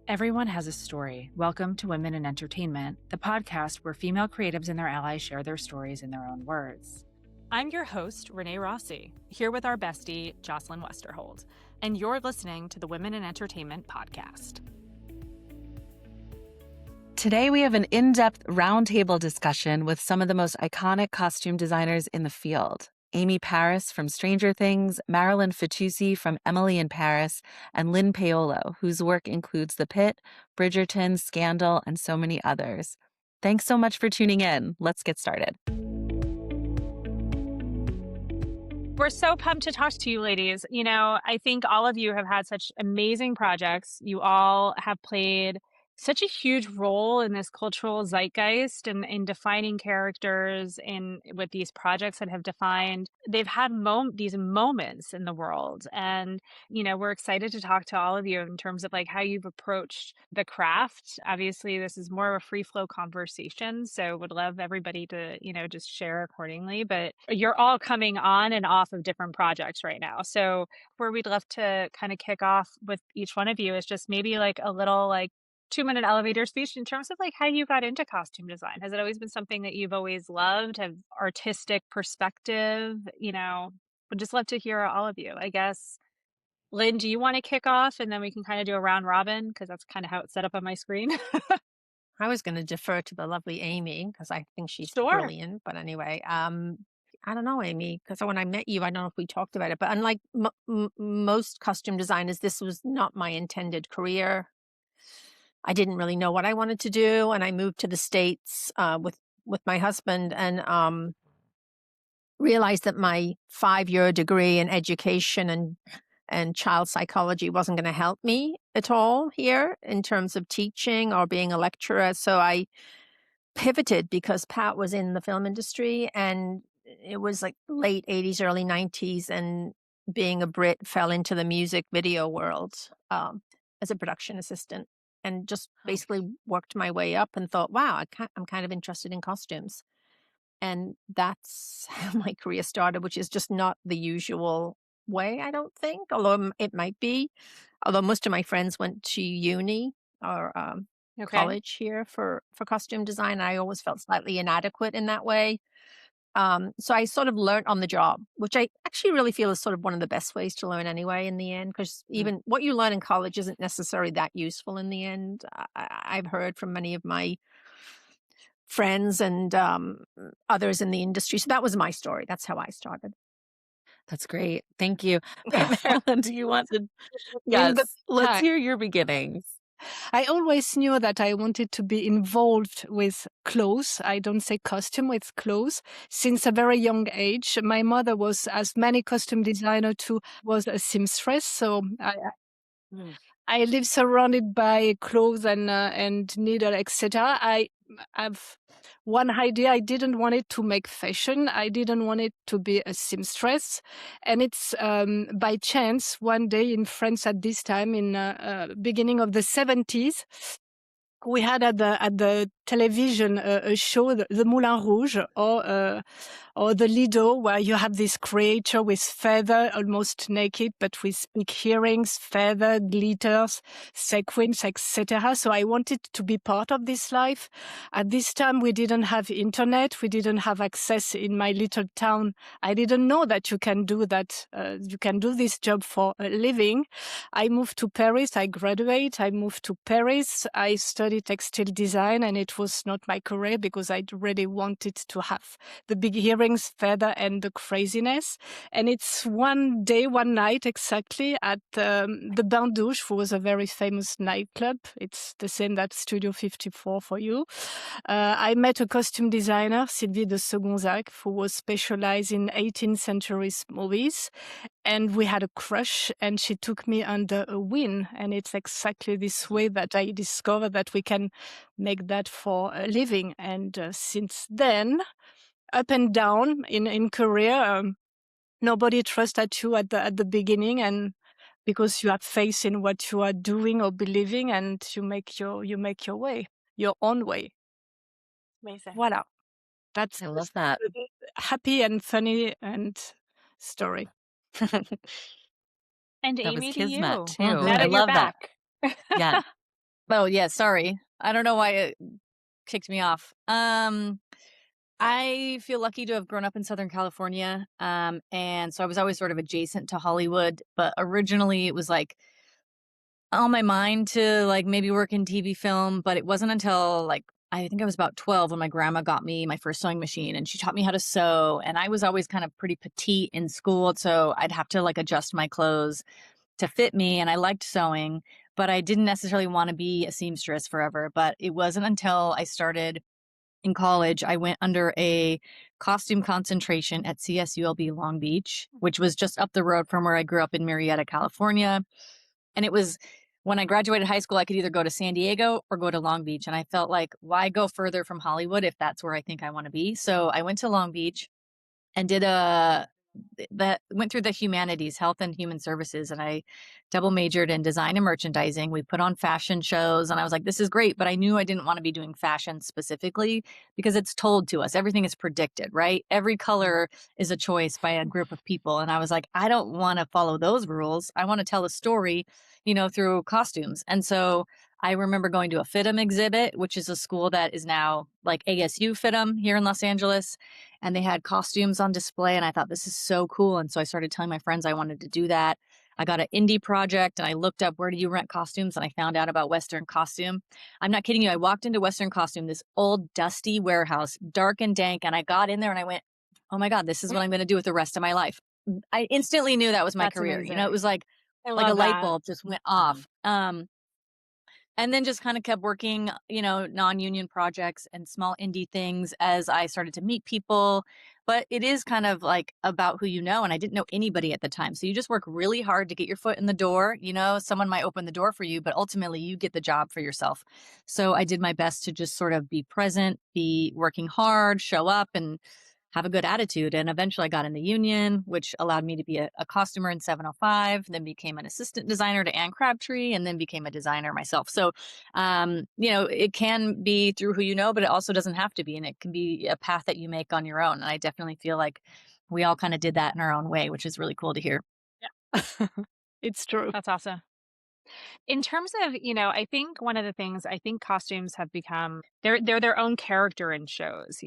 Everyone has a story. Welcome to Women in Entertainment, the podcast where female creatives and their allies share their stories in their own words. I'm your host, Renee Rossi, here with our bestie, Jocelyn Westerhold, and you're listening to the Women in Entertainment podcast. Today, we have an in-depth roundtable discussion with some of the most iconic costume designers in the field. Amy Parris from Stranger Things, Marylin Fitoussi from Emily in Paris, and Lyn Paolo, whose work includes The Pit, Bridgerton, Scandal, and so many others. Thanks so much for tuning in. Let's get started. We're so pumped to talk to you, ladies. You know, I think all of you have had such amazing projects. You all have played such a huge role in this cultural zeitgeist and in defining characters in with these projects that have defined. They've had these moments in the world, and we're excited to talk to all of you in terms of like how you've approached the craft. Obviously, this is more of a free flow conversation, so would love everybody to just share accordingly. But you're all coming on and off of different projects right now, so where we'd love to kind of kick off with each one of you is just maybe like a little like 2-minute elevator speech in terms of like how you got into costume design. Has it always been something that you've always loved? Have artistic perspective? Would just love to hear all of you. I guess, Lyn, do you want to kick off and then we can kind of do a round robin? Because that's kind of how it's set up on my screen. I was going to defer to the lovely Amy because I think she's Sure. brilliant. But anyway, I don't know, Amy, because when I met you, I don't know if we talked about it, but unlike most costume designers, this was not my intended career. I didn't really know what I wanted to do, and I moved to the States with my husband, and realized that my 5-year degree in education and child psychology wasn't going to help me at all here in terms of teaching or being a lecturer. So I pivoted because Pat was in the film industry, and it was like late 80s, early 90s, and being a Brit fell into the music video world as a production assistant, and just basically worked my way up and thought, wow, I'm kind of interested in costumes. And that's how my career started, which is just not the usual way, I don't think, although it might be. Although most of my friends went to uni or college here for costume design. I always felt slightly inadequate in that way. So I sort of learned on the job, which I actually really feel is sort of one of the best ways to learn anyway in the end, because even what you learn in college isn't necessarily that useful in the end. I've heard from many of my friends and others in the industry. So that was my story. That's how I started. That's great. Thank you. Marylin, do you want to? Yes, let's hear your beginnings. I always knew that I wanted to be involved with clothes. I don't say costume, with clothes. Since a very young age, my mother was, as many costume designer too, was a seamstress. So I live surrounded by clothes and needle, etc. I have one idea. I didn't want it to make fashion. I didn't want it to be a seamstress. And it's by chance, one day in France at this time, in beginning of the 70s, we had at the television a show, the Moulin Rouge, or the Lido, where you have this creature with feather, almost naked, but with big earrings, feather, glitters, sequins, etc. So I wanted to be part of this life. At this time, we didn't have internet. We didn't have access in my little town. I didn't know that you can do that. You can do this job for a living. I moved to Paris. I graduated. I moved to Paris. I studied textile design, and it was not my career because I really wanted to have the big earrings, feather, and the craziness. And it's one day, one night exactly at the Bain Douche, who was a very famous nightclub. It's the same that Studio 54 for you. I met a costume designer, Sylvie de Segonzac, who was specialized in 18th century movies. And we had a crush, and she took me under a wing. And it's exactly this way that I discovered that we can make that for a living. And since then, up and down in career, nobody trusted you at the beginning, and because you have faith in what you are doing or believing, and you make your way, your own way. Amazing. Voila. That's I love that. Happy and funny and story. And That Amy, was to you. kismet too. Now I that you're love that. back. Yeah. Oh, yeah, sorry. I don't know why it kicked me off. I feel lucky to have grown up in Southern California. And so I was always sort of adjacent to Hollywood, but originally it was like on my mind to like maybe work in TV film, but it wasn't until like I think I was about 12 when my grandma got me my first sewing machine and she taught me how to sew. And I was always kind of pretty petite in school. So I'd have to like adjust my clothes to fit me. And I liked sewing, but I didn't necessarily want to be a seamstress forever. But it wasn't until I started in college, I went under a costume concentration at CSULB Long Beach, which was just up the road from where I grew up in Murrieta, California. And it was when I graduated high school, I could either go to San Diego or go to Long Beach. And I felt like, why go further from Hollywood if that's where I think I want to be? So I went to Long Beach and did that went through the humanities, health and human services, and I double majored in design and merchandising. We put on fashion shows and I was like, this is great, but I knew I didn't want to be doing fashion specifically because it's told to us. Everything is predicted, right? Every color is a choice by a group of people. And I was like, I don't want to follow those rules. I want to tell a story, through costumes. And so I remember going to a FITM exhibit, which is a school that is now like ASU FITM here in Los Angeles. And they had costumes on display. And I thought, this is so cool. And so I started telling my friends I wanted to do that. I got an indie project and I looked up where do you rent costumes and I found out about Western Costume. I'm not kidding you. I walked into Western Costume, this old dusty warehouse, dark and dank. And I got in there and I went, oh my God, this is what I'm going to do with the rest of my life. I instantly knew that was my That's career. amazing. It was like I a love light that. bulb just went off. And then just kind of kept working, non-union projects and small indie things as I started to meet people. But it is kind of like about who you know. And I didn't know anybody at the time. So you just work really hard to get your foot in the door. Someone might open the door for you, but ultimately you get the job for yourself. So I did my best to just sort of be present, be working hard, show up and have a good attitude. And eventually I got in the union, which allowed me to be a costumer in 705, then became an assistant designer to Anne Crabtree, and then became a designer myself. So, it can be through who you know, but it also doesn't have to be. And it can be a path that you make on your own. And I definitely feel like we all kind of did that in our own way, which is really cool to hear. It's true. That's awesome. In terms of, I think one of the things I think costumes have become they're their own character in shows.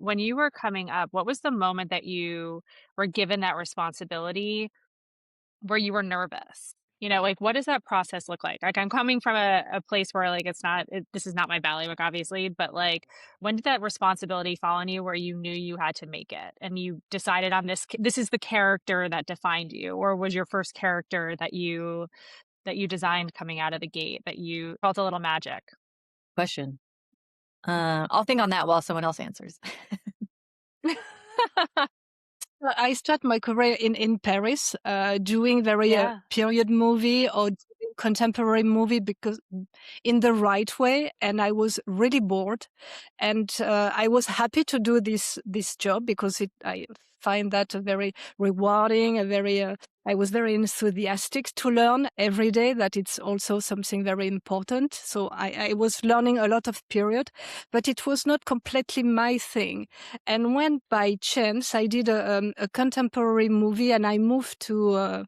When you were coming up, what was the moment that you were given that responsibility where you were nervous? Like what does that process look like? Like I'm coming from a place where like this is not my ballywick, obviously, but like when did that responsibility fall on you where you knew you had to make it and you decided on this is the character that defined you, or was your first character that you designed coming out of the gate that you felt a little magic? Question. I'll think on that while someone else answers. I started my career in Paris, doing very Yeah. period movie or contemporary movie because in the right way, and I was really bored, and I was happy to do this job because I find that very rewarding, I was very enthusiastic to learn every day that it's also something very important. So I was learning a lot of period, but it was not completely my thing. And when by chance I did a contemporary movie and I moved to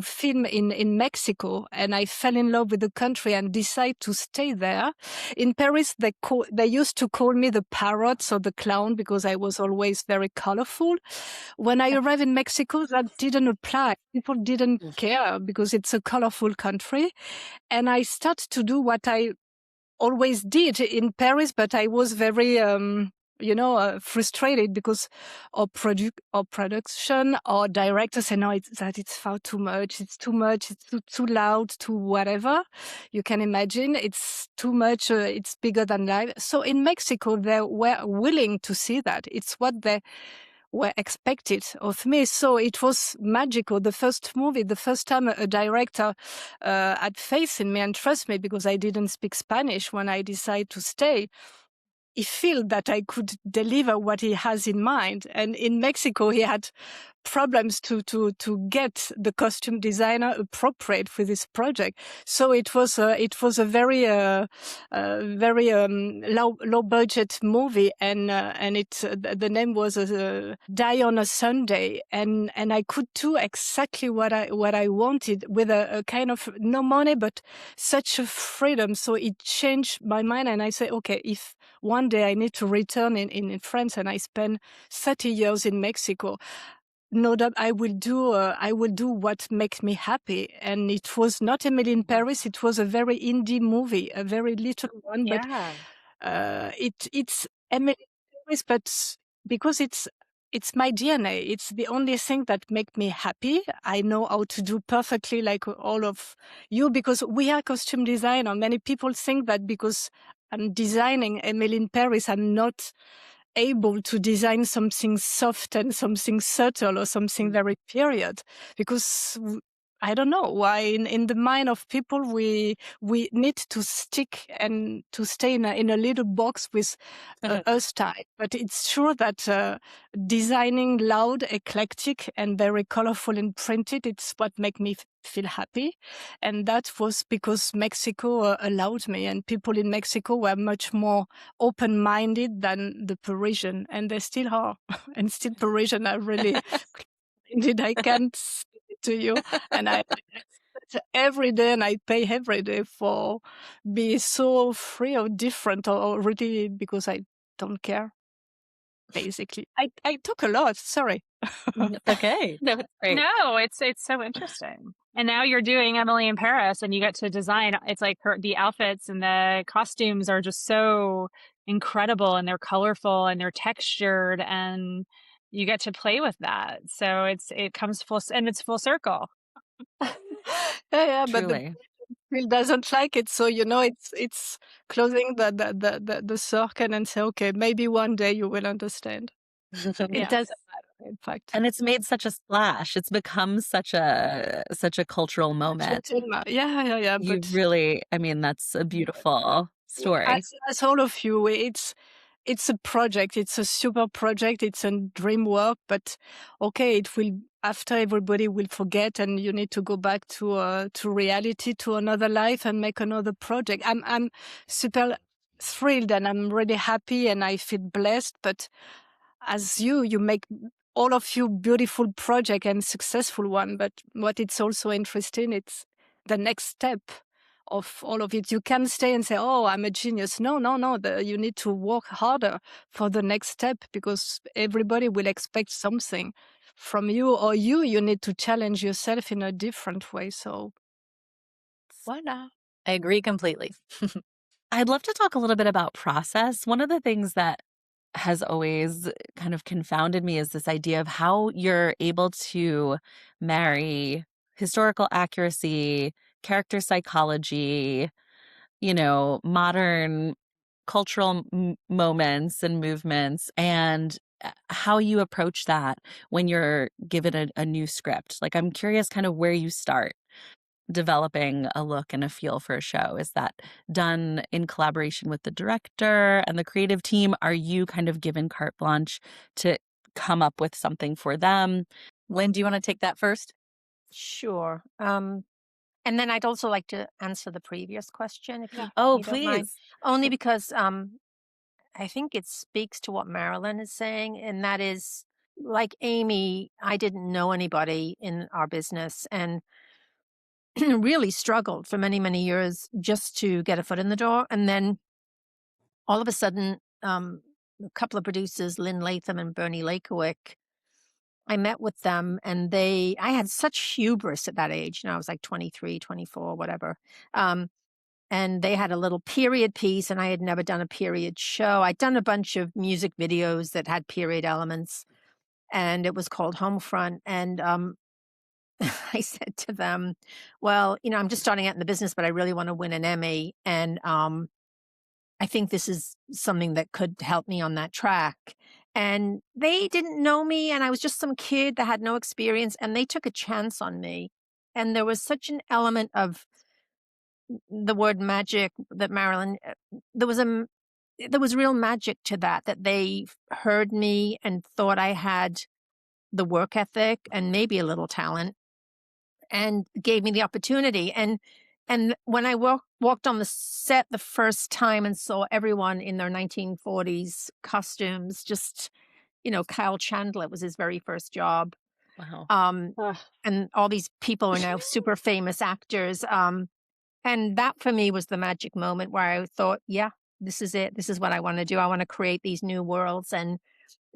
film in Mexico, and I fell in love with the country and decided to stay there. In Paris, they used to call me the parrot or the clown because I was always very colorful. When I arrived in Mexico, that didn't apply. People didn't care because it's a colorful country. And I started to do what I always did in Paris, but I was very frustrated because our production or directors say, no, it's far too much. It's too much. It's too loud, too whatever. You can imagine it's too much. It's bigger than life. So in Mexico, they were willing to see that. It's what they were expected of me. So it was magical. The first movie, the first time a director had faith in me and trust me because I didn't speak Spanish when I decided to stay. he felt that I could deliver what he has in mind. And in Mexico, he had problems to get the costume designer appropriate for this project. So it was a very low budget movie, and the name was Die on a Sunday, and I could do exactly what I wanted with a kind of no money but such a freedom. So it changed my mind, and I say, okay, if one day I need to return in France and I spend 30 years in Mexico, no doubt I will do what makes me happy. And it was not Emily in Paris. It was a very indie movie, a very little one, but it's Emily in Paris, but because it's my DNA. It's the only thing that makes me happy. I know how to do perfectly like all of you, because we are costume designer. Many people think that because I'm designing Emily in Paris, I'm not able to design something soft and something subtle or something very period, because I don't know why in the mind of people we need to stick and to stay in a little box with a style. But it's true that designing loud, eclectic, and very colorful and printed, it's what makes me feel happy. And that was because Mexico allowed me, and people in Mexico were much more open-minded than the Parisian, and they still are. And still Parisian are really indeed, I can't say it to you. And I every day, and I pay every day for be so free or different, or really because I don't care. Basically, I talk a lot. Sorry. Okay. No, it's great. No, it's so interesting. And now you're doing Emily in Paris, and you get to design. It's like the outfits and the costumes are just so incredible, and they're colorful and they're textured, and you get to play with that. So it comes it's full circle. Yeah, but Truly. Bill doesn't like it, so it's closing the circle and say, okay, maybe one day you will understand. It doesn't matter, in fact. And it's made such a splash. It's become such a cultural moment. Yeah. You But really, I mean, that's a beautiful story. as all of you, it's a project. It's a super project. It's a dream work. But okay, it will, after everybody will forget, and you need to go back to reality, to another life, and make another project. I'm super thrilled, and I'm really happy, and I feel blessed. But as you make all of you beautiful project and successful one. But what it's also interesting, it's the next step of all of it. You can stay and say, oh, I'm a genius. No. You need to work harder for the next step, because everybody will expect something from you, or you need to challenge yourself in a different way. So voila. I agree completely. I'd love to talk a little bit about process. One of the things that has always kind of confounded me is this idea of how you're able to marry historical accuracy, character psychology, modern cultural moments and movements, and how you approach that when you're given a new script. Like, I'm curious kind of where you start developing a look and a feel for a show. Is that done in collaboration with the director and the creative team? Are you kind of given carte blanche to come up with something for them? Lyn, do you want to take that first? Sure. And then I'd also like to answer the previous question, if you Oh, you don't mind. please. Only because I think it speaks to what Marylin is saying, and that is, like Amy, I didn't know anybody in our business, and really struggled for many, many years just to get a foot in the door. And then all of a sudden, a couple of producers, Lyn Latham and Bernie Lakowick, I met with them, and I had such hubris at that age. I was like 23, 24, whatever. And they had a little period piece, and I had never done a period show. I'd done a bunch of music videos that had period elements, and it was called Homefront. And I said to them, well, I'm just starting out in the business, but I really want to win an Emmy. And I think this is something that could help me on that track. And they didn't know me, and I was just some kid that had no experience, and they took a chance on me. And there was such an element of the word magic that Marylin, there was there was real magic to that they heard me and thought I had the work ethic and maybe a little talent and gave me the opportunity. And when I walked on the set the first time and saw everyone in their 1940s costumes, just, Kyle Chandler was his very first job. Wow. And all these people are now super famous actors. And that for me was the magic moment where I thought, yeah, this is it. This is what I want to do. I want to create these new worlds and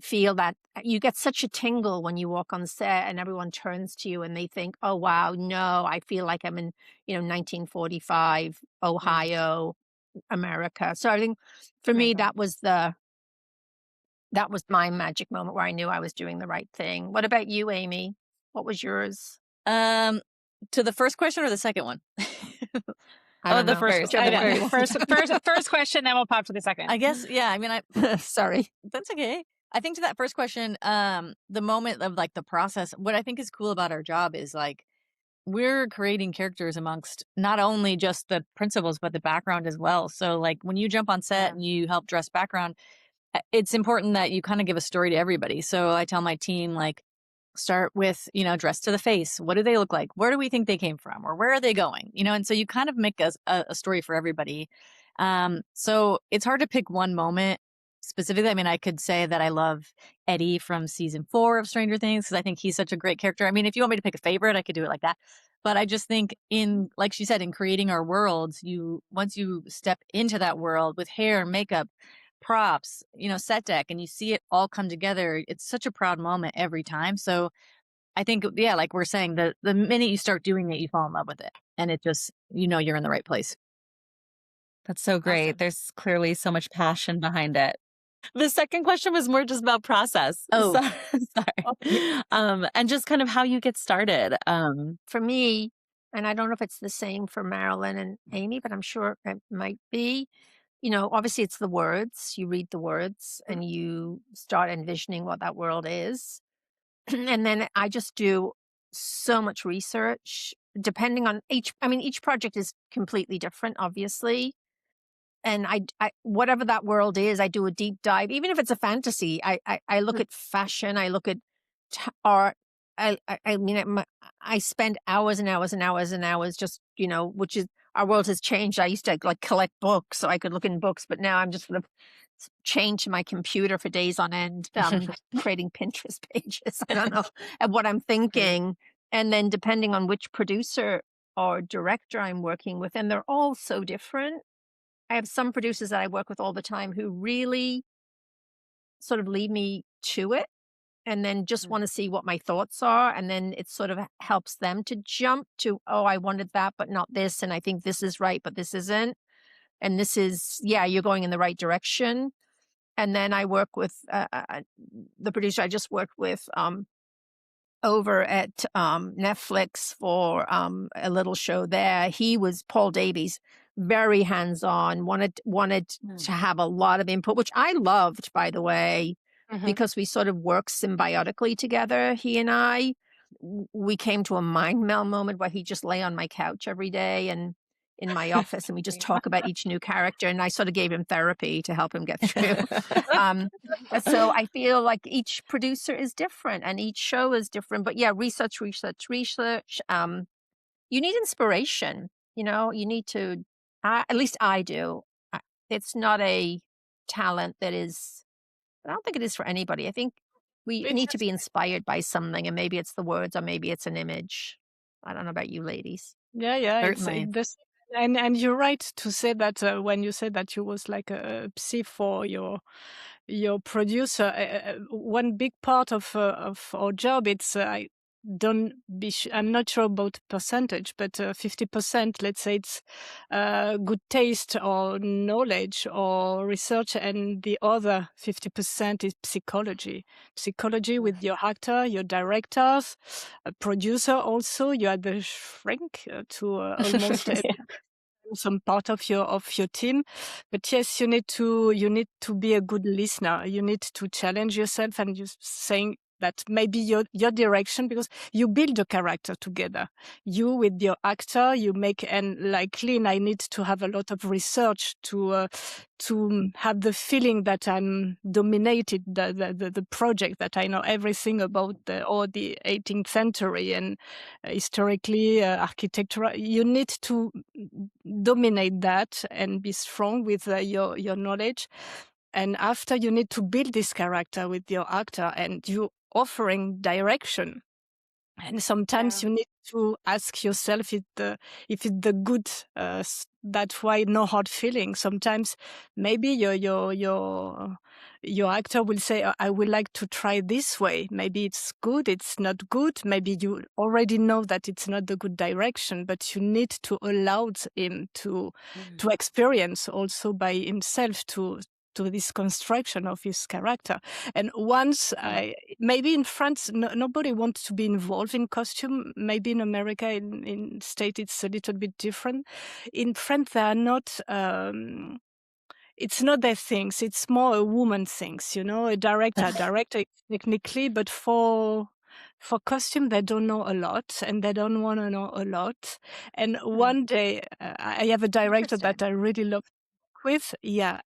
feel that you get such a tingle when you walk on set and everyone turns to you and they think, oh, wow, no, I feel like I'm in, 1945, Ohio, America. So I think for me, that was my magic moment where I knew I was doing the right thing. What about you, Amy? What was yours? To the first question or the second one? I don't know. First question, then we'll pop to the second. I guess, yeah. I mean, sorry. That's okay. I think to that first question, the moment of like the process, what I think is cool about our job is like we're creating characters amongst not only just the principals, but the background as well. So like when you jump on set and you help dress background, it's important that you kind of give a story to everybody. So I tell my team, like, start with, dress to the face. What do they look like? Where do we think they came from? Or where are they going? And so you kind of make a story for everybody. So it's hard to pick one moment specifically. I mean, I could say that I love Eddie from season 4 of Stranger Things because I think he's such a great character. I mean, if you want me to pick a favorite, I could do it like that. But I just think like she said, in creating our worlds, once you step into that world with hair, makeup, props, set deck, and you see it all come together, it's such a proud moment every time. So I think, yeah, like we're saying, the minute you start doing it, you fall in love with it. And it just, you're in the right place. That's so great. Awesome. There's clearly so much passion behind it. The second question was more just about process. Oh, sorry. And just kind of how you get started. For me, and I don't know if it's the same for Marylin and Amy, but I'm sure it might be, obviously it's the words. You read the words and you start envisioning what that world is. And then I just do so much research depending on each project is completely different, obviously. And I whatever that world is, I do a deep dive. Even if it's a fantasy, I look at fashion, I look at art. I spend hours and hours and hours and hours just, which is, our world has changed. I used to like collect books so I could look in books, but now I'm just sort of chained to my computer for days on end, creating Pinterest pages. I don't know at what I'm thinking. And then depending on which producer or director I'm working with, and they're all so different. I have some producers that I work with all the time who really sort of lead me to it and then just want to see what my thoughts are. And then it sort of helps them to jump to, oh, I wanted that, but not this. And I think this is right, but this isn't. And this is, yeah, you're going in the right direction. And then I work with the producer I just worked with over at Netflix for a little show there. He was Paul Davies, very hands-on, wanted to have a lot of input, which I loved, by the way, because we sort of work symbiotically together, he and I. We came to a mind meld moment where he just lay on my couch every day and in my office, and we just talk about each new character, and I sort of gave him therapy to help him get through. So I feel like each producer is different and each show is different, but yeah, research. You need inspiration, you need to, at least I do. It's not a talent that is, I don't think it is for anybody. I think we need to be inspired by something, and maybe it's the words or maybe it's an image. I don't know about you ladies. Yeah, certainly. And you're right to say that when you said that you was like a psy for your producer. One big part of our job, it's I'm not sure about percentage, but 50%, let's say, it's good taste or knowledge or research, and the other 50% is psychology with your actor, your directors, a producer. Also, you are the shrink to almost some part of your team. But yes, you need to be a good listener. You need to challenge yourself, and you're saying that may be your direction, because you build a character together. You with your actor, you make, and like Lyn, I need to have a lot of research to have the feeling that I'm dominated the project, that I know everything about the 18th century and historically architectural. You need to dominate that and be strong with your knowledge. And after, you need to build this character with your actor, and you offering direction. And sometimes you need to ask yourself if it's the good. That's why no hard feelings. Sometimes maybe your actor will say, "I would like to try this way." Maybe it's good, it's not good. Maybe you already know that it's not the good direction, but you need to allow him to experience also by himself to this construction of his character. And once maybe in France, nobody wants to be involved in costume. Maybe in America, in state, it's a little bit different. In France, they are not, it's not their things. It's more a woman things, a director technically, but for costume, they don't know a lot, and they don't want to know a lot. And one day, I have a director that I really love with,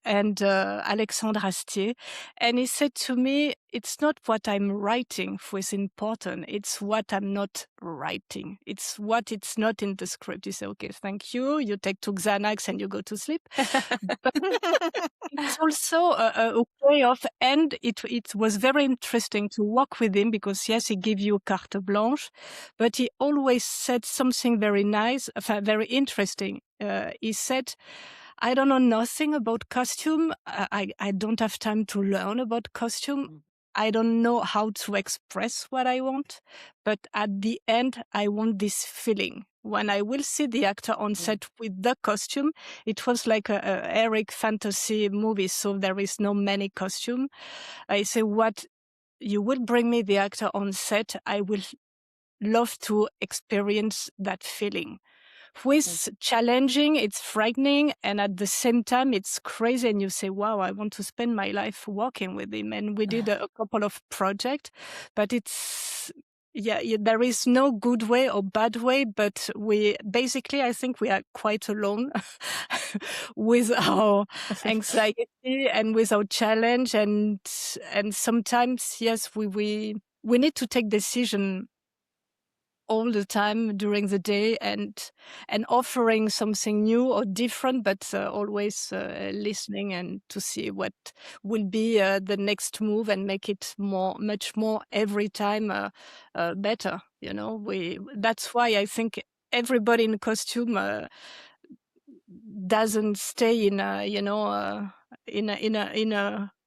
and Alexandre Astier, and he said to me, "It's not what I'm writing who is important, it's what I'm not writing. It's what it's not in the script." You say, "Okay, thank you. You take 2 Xanax and you go to sleep." But it's also a way of, and it was very interesting to work with him, because yes, he gave you carte blanche, but he always said something very nice, very interesting. He said, "I don't know nothing about costume. I don't have time to learn about costume. I don't know how to express what I want. But at the end, I want this feeling. When I will see the actor on set with the costume," it was like a Eric fantasy movie, so there is no many costume. I say, "What you will bring me the actor on set, I will love to experience that feeling." With challenging, it's frightening, and at the same time, it's crazy. And you say, "Wow, I want to spend my life working with him." And we did a couple of projects, but it's, there is no good way or bad way, but we basically, I think we are quite alone with our anxiety and with our challenge. And sometimes, yes, we need to take decision all the time during the day, and offering something new or different, but always listening and to see what will be the next move, and make it much more every time better. That's why I think everybody in costume doesn't stay in a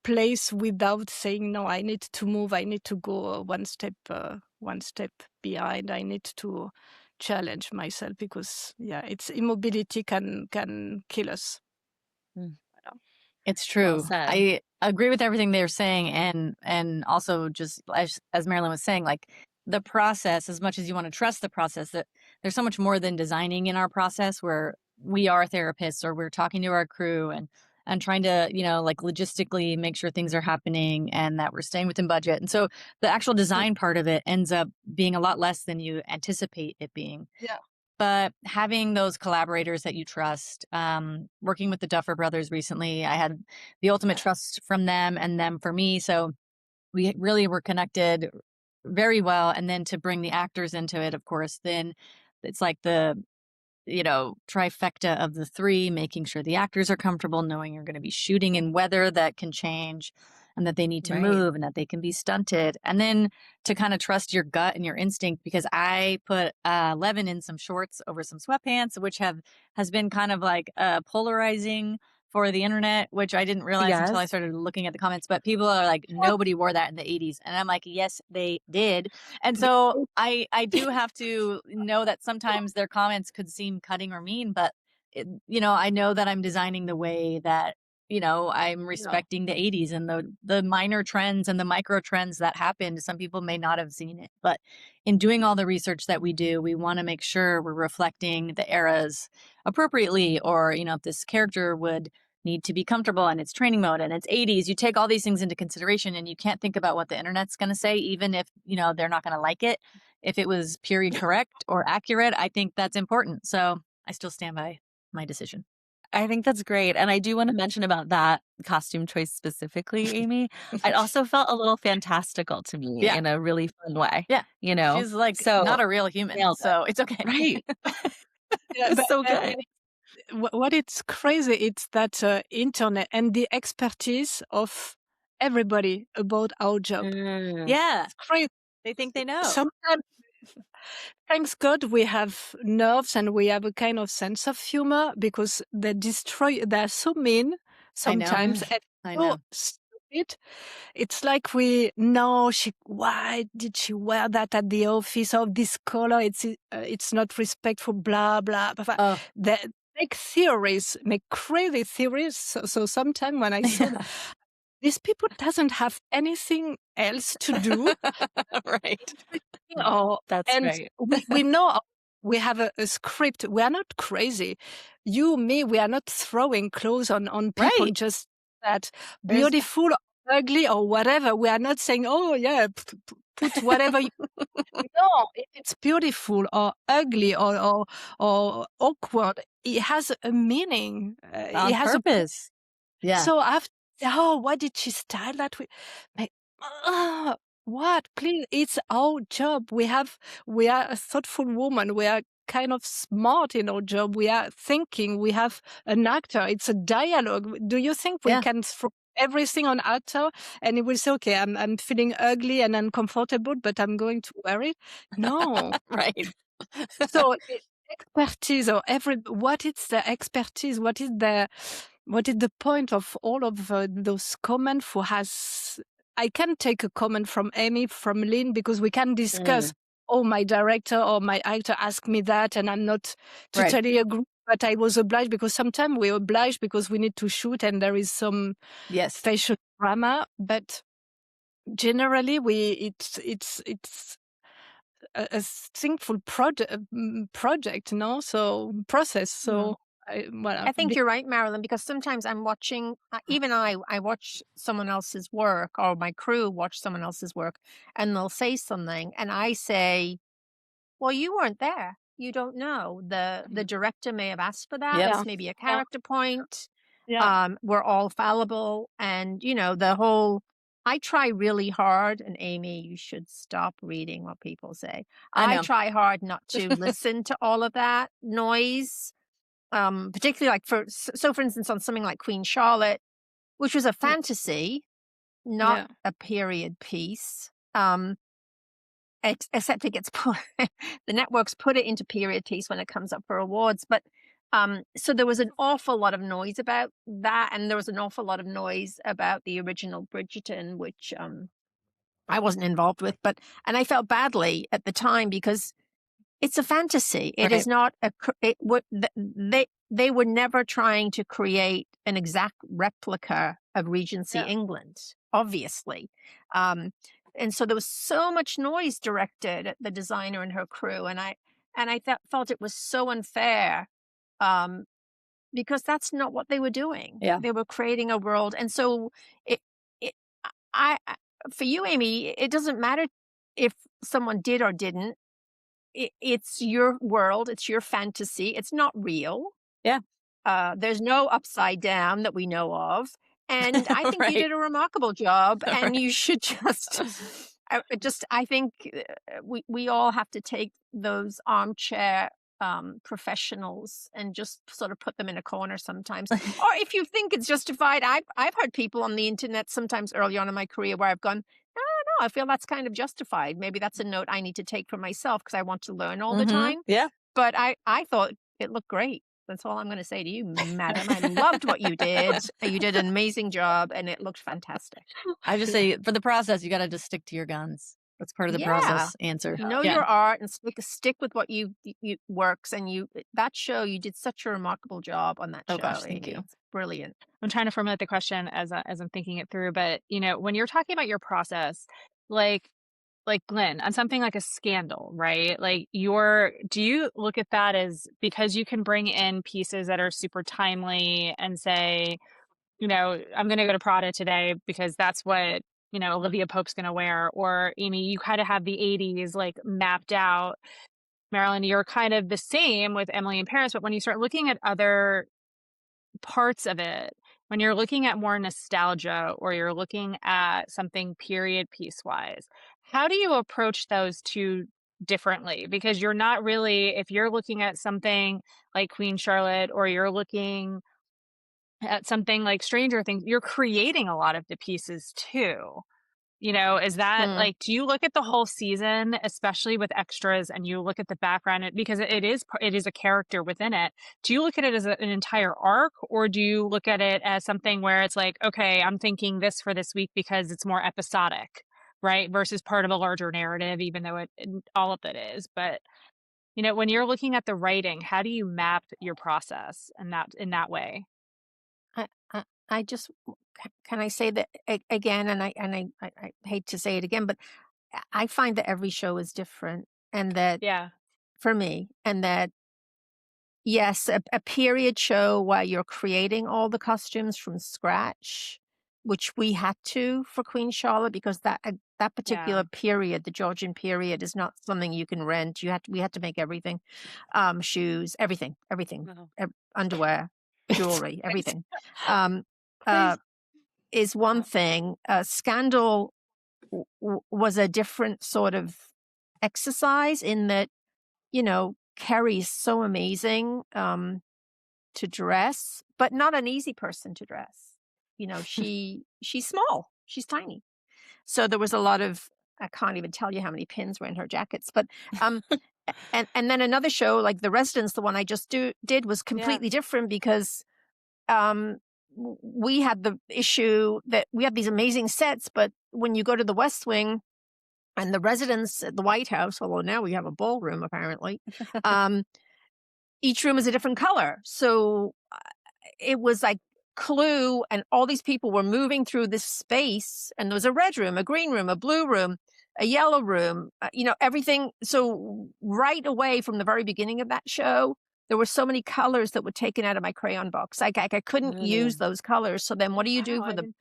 place without saying, "No, I need to move. I need to go one step behind. I need to challenge myself," because it's immobility can kill us. It's true. said. I agree with everything they're saying, and also just as Marylin was saying, like the process, as much as you want to trust the process, that there's so much more than designing in our process, where we are therapists or we're talking to our crew and trying to, like logistically make sure things are happening and that we're staying within budget. And so the actual design part of it ends up being a lot less than you anticipate it being. Yeah. But having those collaborators that you trust, working with the Duffer Brothers recently, I had the ultimate trust from them and them for me. So we really were connected very well. And then to bring the actors into it, of course, then it's like the trifecta of the three, making sure the actors are comfortable, knowing you're going to be shooting in weather that can change and that they need to move and that they can be stunted. And then to kind of trust your gut and your instinct, because I put Levin in some shorts over some sweatpants, which has been kind of like polarizing for the internet, which I didn't realize until I started looking at the comments. But people are like, nobody wore that in the 80s. And I'm like, yes, they did. And so I do have to know that sometimes their comments could seem cutting or mean, but I know that I'm designing the way that, I'm respecting the 80s and the minor trends and the micro trends that happened. Some people may not have seen it, but in doing all the research that we do, we want to make sure we're reflecting the eras appropriately, or, if this character would need to be comfortable and it's training mode and it's 80s. You take all these things into consideration and you can't think about what the internet's going to say, even if, they're not going to like it. If it was period correct or accurate, I think that's important. So I still stand by my decision. I think that's great. And I do want to mention about that costume choice specifically, Amy. It also felt a little fantastical to me in a really fun way. Yeah. You know, She's like so not a real human. So it's okay. Right. Yeah, It's so good. What it's crazy, it's that internet and the expertise of everybody about our job. Yeah. It's crazy. They think they know. Sometimes, thanks God, we have nerves and we have a kind of sense of humor because they're so mean sometimes. I And know. so stupid. It's like we know why did she wear that at the office of this color? It's not respectful, blah, blah, blah. Oh. They make theories, make crazy theories. So sometimes when I saw these people doesn't have anything else to do. Right. That's right. we know we have a script. We are not crazy. You, me, we are not throwing clothes on people Right. just that beautiful, ugly, or whatever. We are not saying, oh, yeah, put whatever you... No, if it's beautiful or ugly or awkward, it has a meaning. On it has purpose. Yeah. So after, why did she style that way? Like, what? Please, it's our job. We are a thoughtful woman. We are kind of smart in our job. We are thinking. We have an actor. It's a dialogue. Do you think we can throw everything on actor and he will say, okay, I'm feeling ugly and uncomfortable, but I'm going to wear it? No. Right. So expertise or what is the expertise? What is the point of all of those comments? I can take a comment from Amy, from Lyn, because we can discuss, my director or my actor asked me that and I'm not totally agree, but I was obliged because sometimes we're obliged because we need to shoot and there is some facial drama, but generally it's a thankful project, no? So process. So I think you're right, Marylin, because sometimes I'm watching, even I watch someone else's work or my crew watch someone else's work and they'll say something and I say, well, you weren't there. You don't know. The director may have asked for that. It's maybe a character point. We're all fallible. And, I try really hard, and Amy, you should stop reading what people say. I try hard not to listen to all of that noise. Particularly for instance, on something like Queen Charlotte, which was a fantasy, not a period piece. Except it gets put, the networks put it into period piece when it comes up for awards. But so there was an awful lot of noise about that, and there was an awful lot of noise about the original Bridgerton, which I wasn't involved with. And I felt badly at the time because it's a fantasy. It is not they were never trying to create an exact replica of Regency England, obviously. And so there was so much noise directed at the designer and her crew, and I felt it was so unfair, because that's not what they were doing. They were creating a world, and so for you, Amy, it doesn't matter if someone did or didn't. It's your world. It's your fantasy. It's not real. Yeah. There's no upside down that we know of. And I think you did a remarkable job. And you should I think we all have to take those armchair professionals and just sort of put them in a corner sometimes. Or if you think it's justified, I've heard people on the internet sometimes early on in my career where I've gone, I feel that's kind of justified. Maybe that's a note I need to take for myself because I want to learn all the time. Yeah. But I thought it looked great. That's all I'm going to say to you, madam. I loved what you did. You did an amazing job and it looked fantastic. I just say for the process, you got to just stick to your guns. That's part of the process answer. Know your art and stick with what you works. And that show, you did such a remarkable job on that show. Oh gosh, thank you. It's brilliant. I'm trying to formulate the question as I'm thinking it through, but when you're talking about your process, like like Lyn, on something like a Scandal, right? Like do you look at that as, because you can bring in pieces that are super timely and say, I'm going to go to Prada today because that's what, Olivia Pope's going to wear, or Amy, you kind of have the 80s like mapped out. Marylin, you're kind of the same with Emily in Paris, but when you start looking at other parts of it, when you're looking at more nostalgia or you're looking at something period piece wise, how do you approach those two differently? Because you're not really, if you're looking at something like Queen Charlotte or you're looking at something like Stranger Things, you're creating a lot of the pieces too. Is that like, do you look at the whole season, especially with extras, and you look at the background, because it is a character within it? Do you look at it as an entire arc, or do you look at it as something where it's like, okay, I'm thinking this for this week because it's more episodic, right? Versus part of a larger narrative, even though all of it is. But, when you're looking at the writing, how do you map your process in that way? I just, can I say that again, and I hate to say it again, but I find that every show is different, and that Yeah. for me, and that yes, a period show where you're creating all the costumes from scratch, which we had to for Queen Charlotte, because that particular period, the Georgian period, is not something you can rent. We had to make everything, shoes, everything, Wow. underwear, jewelry, everything. Is one thing. Scandal was a different sort of exercise in that, Kerry's so amazing to dress, but not an easy person to dress. She's small, she's tiny. So there was a lot of, I can't even tell you how many pins were in her jackets, but and then another show like The Residence, the one I just did, was completely different because we had the issue that we had these amazing sets, but when you go to the West Wing and The Residence at the White House, although now we have a ballroom apparently, each room is a different color. So it was like Clue, and all these people were moving through this space, and there was a red room, a green room, a blue room, a yellow room, everything. So right away from the very beginning of that show, there were so many colors that were taken out of my crayon box. I couldn't use those colors. So then what do you do for the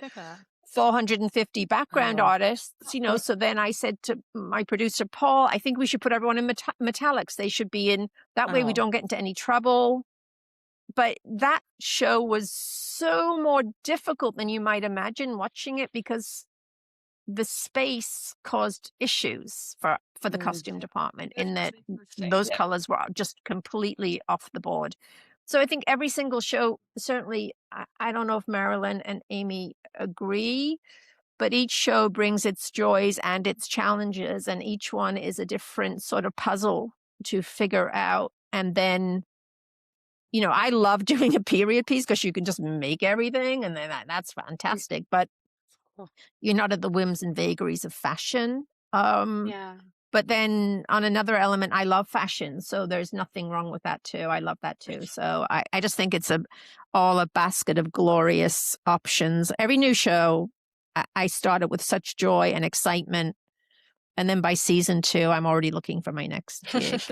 450 background artists? So then I said to my producer, Paul, I think we should put everyone in metallics. They should be in, that way we don't get into any trouble. But that show was so more difficult than you might imagine watching it, because the space caused issues for the costume department, in that those colors were just completely off the board. So I think every single show, certainly, I don't know if Marylin and Amy agree, but each show brings its joys and its challenges, and each one is a different sort of puzzle to figure out. And then, I love doing a period piece because you can just make everything, and then that's fantastic. But you're not at the whims and vagaries of fashion. But then on another element, I love fashion. So there's nothing wrong with that too. I love that too. So I just think it's all a basket of glorious options. Every new show, I started with such joy and excitement. And then by season 2, I'm already looking for my next gig.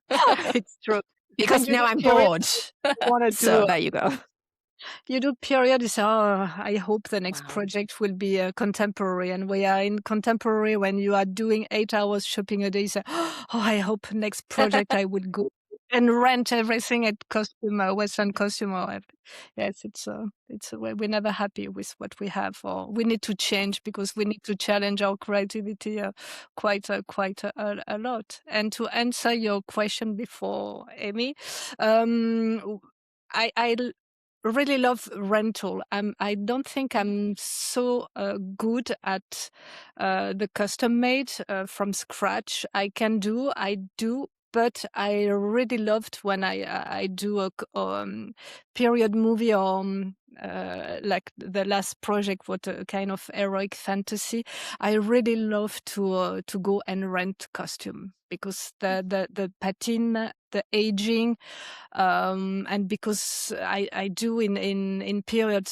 It's true. Because now I'm bored. So there you go. You do period, you say, I hope the next project will be contemporary. And we are in contemporary. When you are doing 8 hours shopping a day, you say, I hope next project I would go and rent everything at costume, Western costume. Or yes, we're never happy with what we have, or we need to change, because we need to challenge our creativity quite a lot. And to answer your question before, Amy, I really love rental. I don't think I'm so good at the custom made from scratch. I do, but I really loved when I do a period movie, or like the last project was a kind of heroic fantasy. I really love to go and rent costume, because the patina, the aging, and because I do in period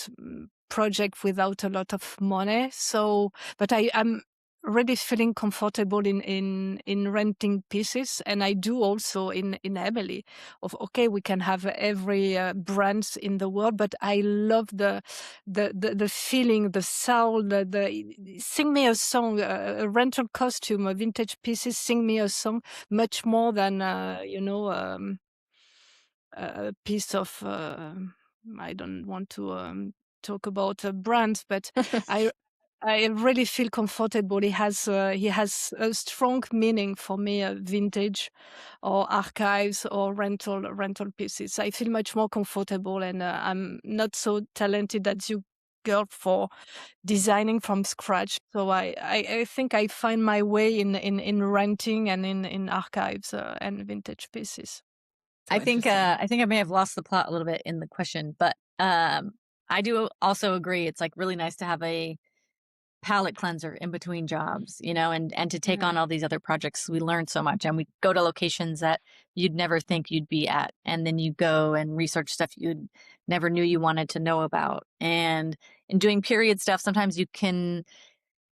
project without a lot of money. So, but I'm really feeling comfortable in renting pieces, and I do also in Emily. Okay, we can have every brands in the world, but I love the feeling, the sound, the sing me a song, a rental costume, a vintage pieces, sing me a song, much more than a piece of. I don't want to talk about brands, but I really feel comfortable. He has a strong meaning for me. Vintage, or archives, or rental pieces. I feel much more comfortable, and I'm not so talented as you, girl, for designing from scratch. So I think I find my way in renting and in archives and vintage pieces. So I think I may have lost the plot a little bit in the question, but I do also agree. It's like really nice to have a palate cleanser in between jobs, and to take on all these other projects. We learn so much, and we go to locations that you'd never think you'd be at, and then you go and research stuff you never knew you wanted to know about. And in doing period stuff, sometimes you can,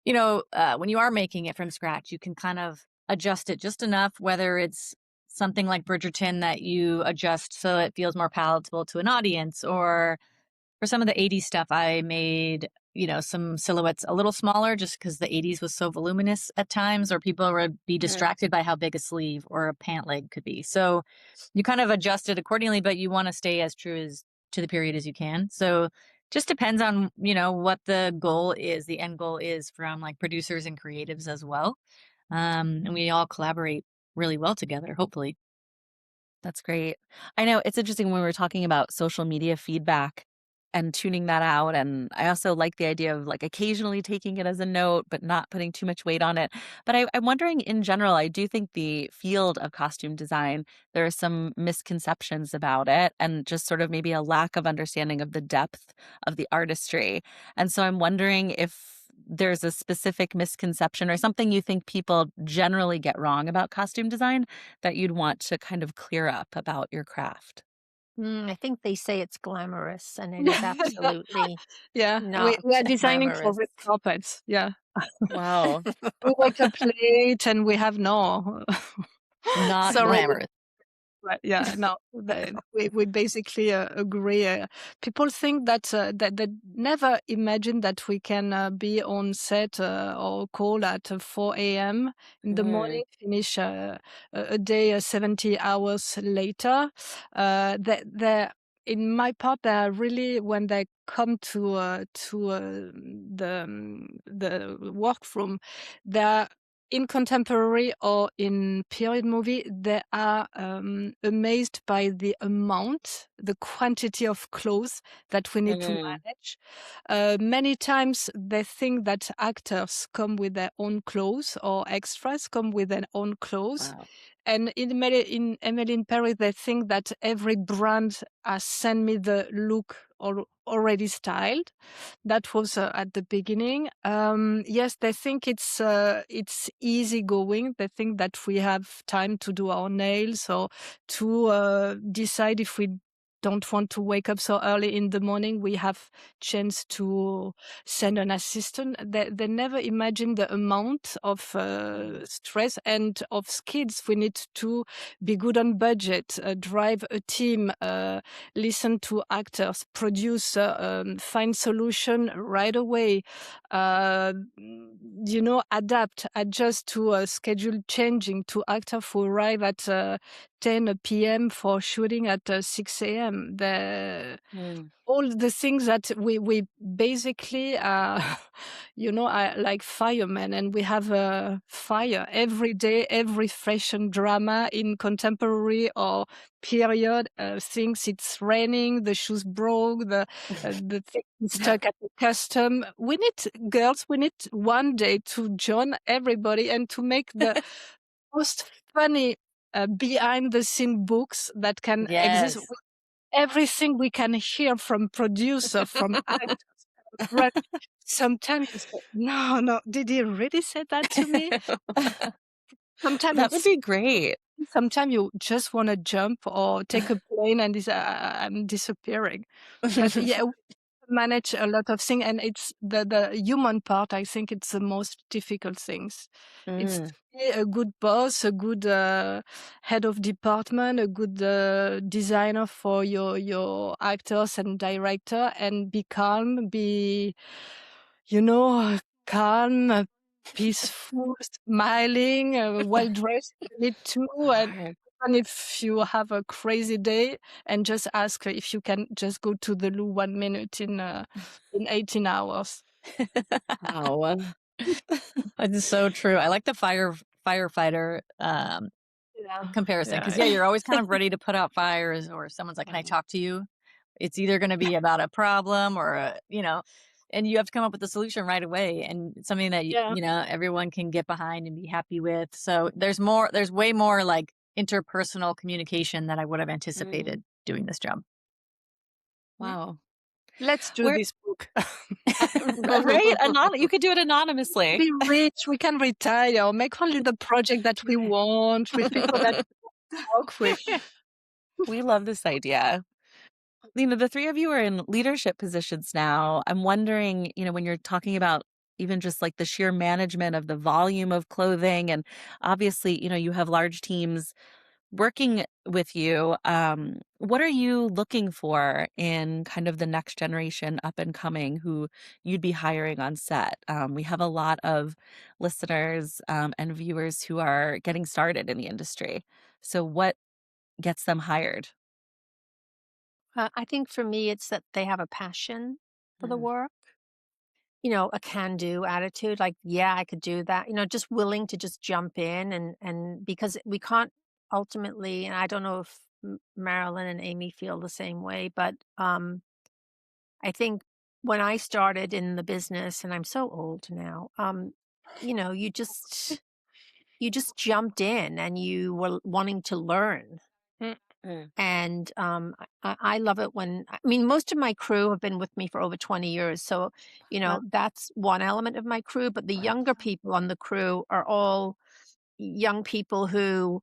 when you are making it from scratch, you can kind of adjust it just enough, whether it's something like Bridgerton that you adjust so it feels more palatable to an audience, or for some of the 80s stuff, I made, some silhouettes a little smaller just because the 80s was so voluminous at times, or people would be distracted by how big a sleeve or a pant leg could be. So you kind of adjust it accordingly, but you want to stay as true as to the period as you can. So just depends on, what the goal is, the end goal is from like producers and creatives as well. And we all collaborate really well together, hopefully. That's great. I know it's interesting when we were talking about social media feedback and tuning that out. And I also like the idea of like occasionally taking it as a note, but not putting too much weight on it. But I'm wondering in general, I do think the field of costume design, there are some misconceptions about it and just sort of maybe a lack of understanding of the depth of the artistry. And so I'm wondering if there's a specific misconception or something you think people generally get wrong about costume design that you'd want to kind of clear up about your craft. I think they say it's glamorous, and it is absolutely Yeah, not we are designing for glamorous. red carpets. Yeah, Wow. we wake up late and we have no. Not Sorry. glamorous. Right. Yeah. No. We basically agree. People think that they never imagine that we can be on set or call at 4 a.m. in the morning, finish a day 70 hours later. They in my part, they are really, when they come to the workroom, they are in contemporary or in period movie, they are amazed by the amount, the quantity of clothes that we need to manage. Many times they think that actors come with their own clothes or extras come with their own clothes. Wow. And in Emily in Paris, they think that every brand has sent me the look already styled. That was at the beginning. Yes, they think it's easy going. They think that we have time to do our nails or to decide if we don't want to wake up so early in the morning. We have chance to send an assistant. They never imagine the amount of stress and of skills we need to be good on budget, drive a team, listen to actors, produce, find solution right away, adapt, adjust to a schedule changing, to actors who arrive at 10 p.m. for shooting at 6 a.m. All the things that we basically are like firemen, and we have a fire every day, every fashion drama in contemporary or period. Things it's raining, the shoes broke, the thing is stuck at the custom. We need one day to join everybody and to make the most funny behind the scene books that can exist. Yes. Everything we can hear from producer, from actors. Right. Sometimes you say, no, did he really say that to me? Sometimes That would be great. sometimes you just want to jump or take a plane and I'm disappearing. But yeah, manage a lot of things, and it's the human part. I think it's the most difficult things. It's to be a good boss, a good head of department, a good designer for your actors and director, and be calm, be calm, peaceful, smiling, well dressed. You need to, and even if you have a crazy day, and just ask her if you can just go to the loo 1 minute in 18 hours. Wow. It's so true. I like the firefighter Yeah. comparison because you're always kind of ready to put out fires, or someone's like, "Can I talk to you?" It's either going to be about a problem or and you have to come up with a solution right away, and something that Yeah. everyone can get behind and be happy with. So there's way more like interpersonal communication than I would have anticipated doing this job. Wow. Let's do this book. Right? You could do it anonymously. Be rich. We can retire. Make only the project that we want with people that we work with. We love this idea. The three of you are in leadership positions now. I'm wondering, when you're talking about even just like the sheer management of the volume of clothing, and obviously, you have large teams working with you. What are you looking for in kind of the next generation up and coming who you'd be hiring on set? We have a lot of listeners and viewers who are getting started in the industry. So what gets them hired? I think for me, it's that they have a passion for the work, a can-do attitude, like, yeah, I could do that, just willing to just jump in and because we can't ultimately, and I don't know if Marilyn and Amy feel the same way, but I think when I started in the business, and I'm so old now, you just jumped in and you were wanting to learn. And I love it most of my crew have been with me for over 20 years. So, that's one element of my crew. But the younger people on the crew are all young people who,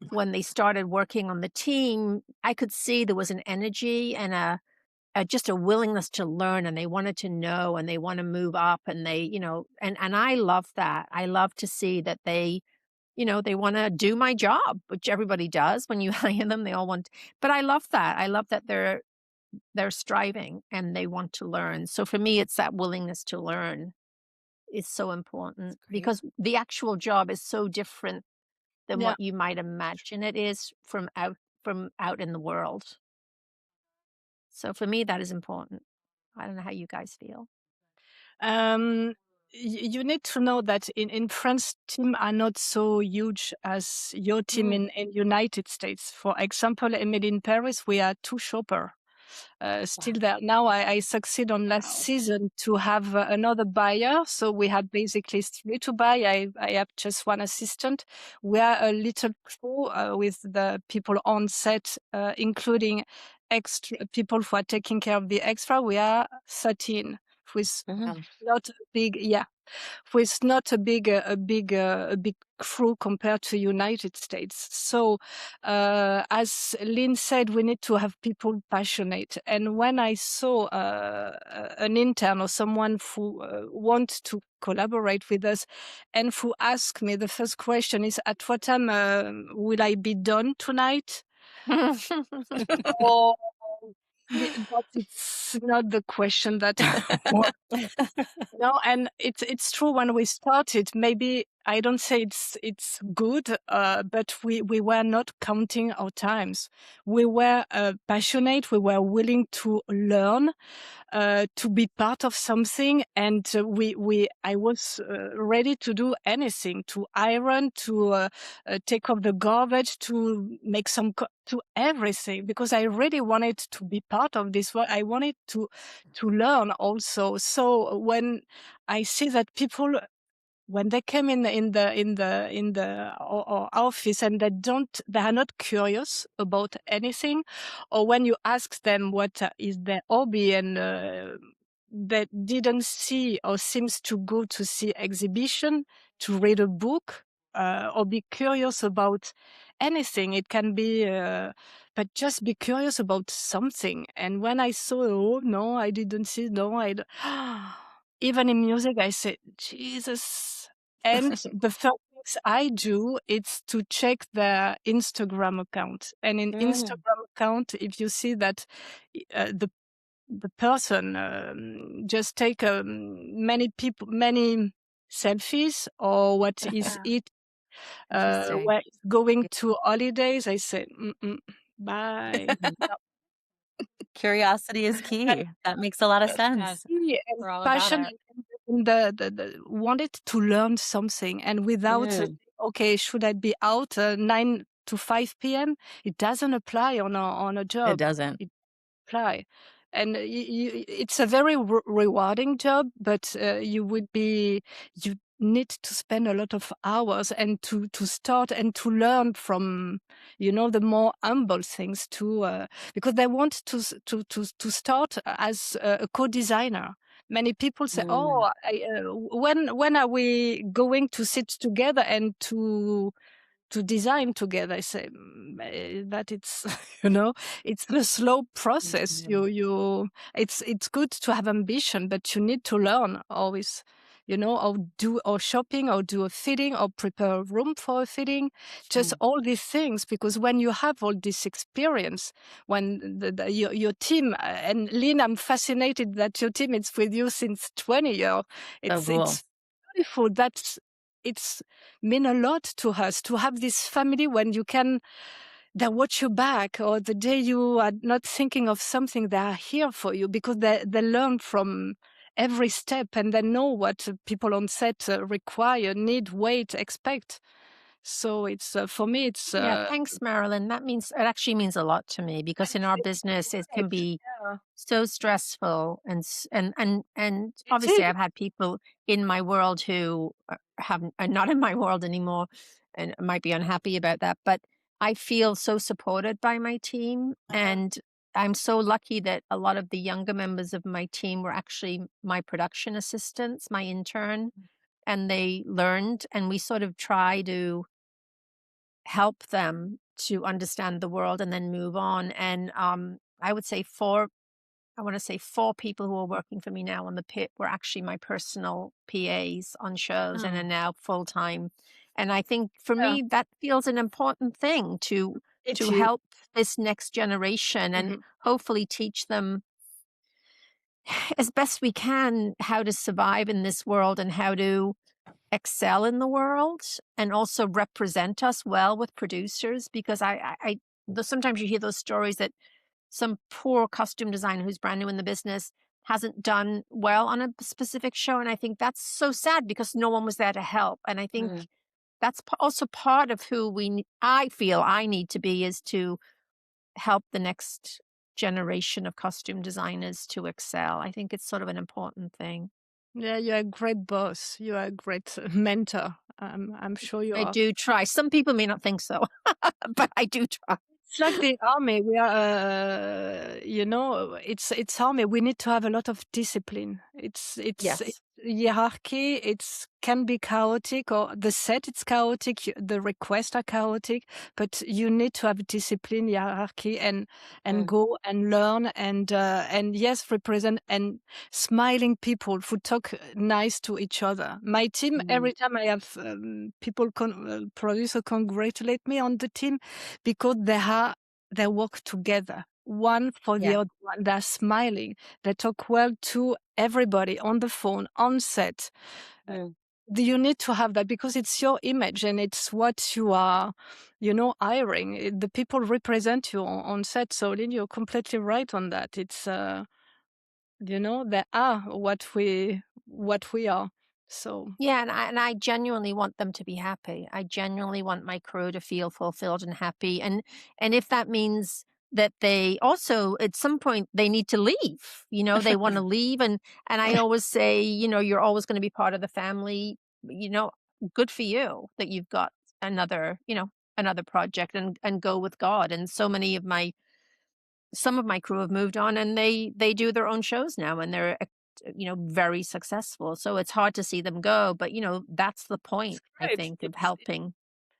when they started working on the team, I could see there was an energy and just a willingness to learn, and they wanted to know, and they want to move up, and they, and I love that. I love to see that they want to do my job, which everybody does when you hire them. They all want, but I love that. I love that they're striving and they want to learn. So for me, it's that willingness to learn is so important because the actual job is so different than what you might imagine it is from out in the world. So for me, that is important. I don't know how you guys feel. You need to know that in France, teams are not so huge as your team in United States. For example, in Paris, we are 2 shoppers. Still there. Now I succeed on last season to have another buyer. So we had basically 3 to buy. I have just 1 assistant. We are a little crew with the people on set, including extra people who are taking care of the extra. We are 13 with not big, with not a big crew compared to United States. So, as Lyn said, we need to have people passionate. And when I saw an intern or someone who wants to collaborate with us and who asked me, the first question is, at what time will I be done tonight? Or but it's not the question that no, and it's true. When we started, maybe I don't say it's good, but we were not counting our times. We were passionate. We were willing to learn, to be part of something, and I was ready to do anything, to iron, to take off the garbage, to make to everything, because I really wanted to be part of this work. I wanted to learn also. So when I see that people, when they came in our office and they are not curious about anything, or when you ask them what is their hobby and they didn't see or seems to go to see exhibition, to read a book, or be curious about anything. It can be, but just be curious about something. And when I saw, oh no, I didn't see, no, even in music, I said, Jesus. And the first things I do, it's to check their Instagram account. And in Instagram account, if you see that the person just take many selfies, or what is it Interesting. where it's going to holidays, I say, bye. Curiosity is key. That makes a lot of sense. Yes, Yeah, and we're all about passion it. and the wanted to learn something, and without okay, should I be out 9 to 5 p.m.? It doesn't apply on a job. It doesn't. It apply, and it's a very rewarding job, but you need to spend a lot of hours, and to start and to learn from the more humble things too, because they want to start as a co-designer. Many people say, "Oh, when are we going to sit together and to design together?" I say that it's it's a slow process. It's good to have ambition, but you need to learn always. Or do or shopping, or do a fitting, or prepare a room for a fitting, just all these things. Because when you have all this experience, when your team, and Lyn, I'm fascinated that your team is with you since 20 years. It's beautiful. It's mean a lot to us to have this family when they watch you back, or the day you are not thinking of something, they are here for you, because they learn from every step, and they know what people on set require, need, wait, expect. So it's for me, it's Thanks, Marylin. It actually means a lot to me, because in our business it can be so stressful, and obviously I've had people in my world who are not in my world anymore, and might be unhappy about that. But I feel so supported by my team, and I'm so lucky that a lot of the younger members of my team were actually my production assistants, my intern, and they learned, and we sort of try to help them to understand the world and then move on. And I want to say four people who are working for me now on the pit were actually my personal PAs on shows, and are now full-time. And I think for me, that feels an important thing to help this next generation, and hopefully teach them as best we can how to survive in this world, and how to excel in the world, and also represent us well with producers. Because sometimes you hear those stories that some poor costume designer who's brand new in the business hasn't done well on a specific show, and I think that's so sad, because no one was there to help. And I think that's also part of who I feel I need to be, is to help the next generation of costume designers to excel. I think it's sort of an important thing. Yeah, you're a great boss. You are a great mentor. I'm sure you are. I do try. Some people may not think so, but I do try. It's like the army. We are, it's army. We need to have a lot of discipline. It's hierarchy. It can be chaotic, or the set it's chaotic. The requests are chaotic, but you need to have discipline, hierarchy, and go and learn, and yes, represent, and smiling people who talk nice to each other. My team, every time I have people producer congratulate me on the team, because they work together, one for the other one. They're smiling. They talk well to everybody, on the phone, on set. You need to have that, because it's your image, and it's what you are, hiring. The people represent you on set. So, Lyn, you're completely right on that. It's, they are what we are. So and I genuinely want them to be happy. I genuinely want my crew to feel fulfilled and happy. And if that means that they also at some point they need to leave, they want to leave, and I always say, you're always going to be part of the family. Good for you that you've got another project, and go with God. And so many of some of my crew have moved on, and they do their own shows now, and they're very successful. So it's hard to see them go. But, that's the point, I Right. think, of helping.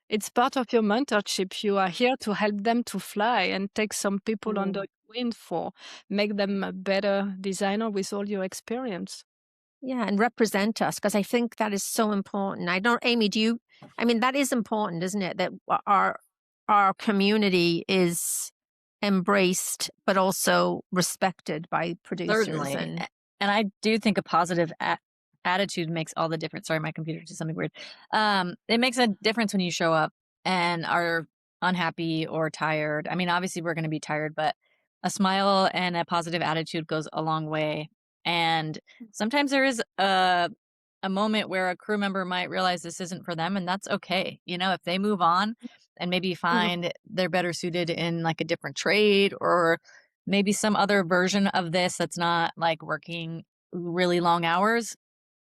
It's part of your mentorship. You are here to help them to fly and take some people under your wing for make them a better designer with all your experience. Yeah, and represent us, because I think that is so important. I don't, Amy, that is important, isn't it? That our community is embraced, but also respected by producers. Certainly. And I do think a positive attitude makes all the difference. Sorry, my computer did something weird. It makes a difference when you show up and are unhappy or tired. I mean, obviously we're going to be tired, but a smile and a positive attitude goes a long way. And sometimes there is a moment where a crew member might realize this isn't for them, and that's okay. If they move on and maybe find they're better suited in like a different trade or maybe some other version of this that's not like working really long hours,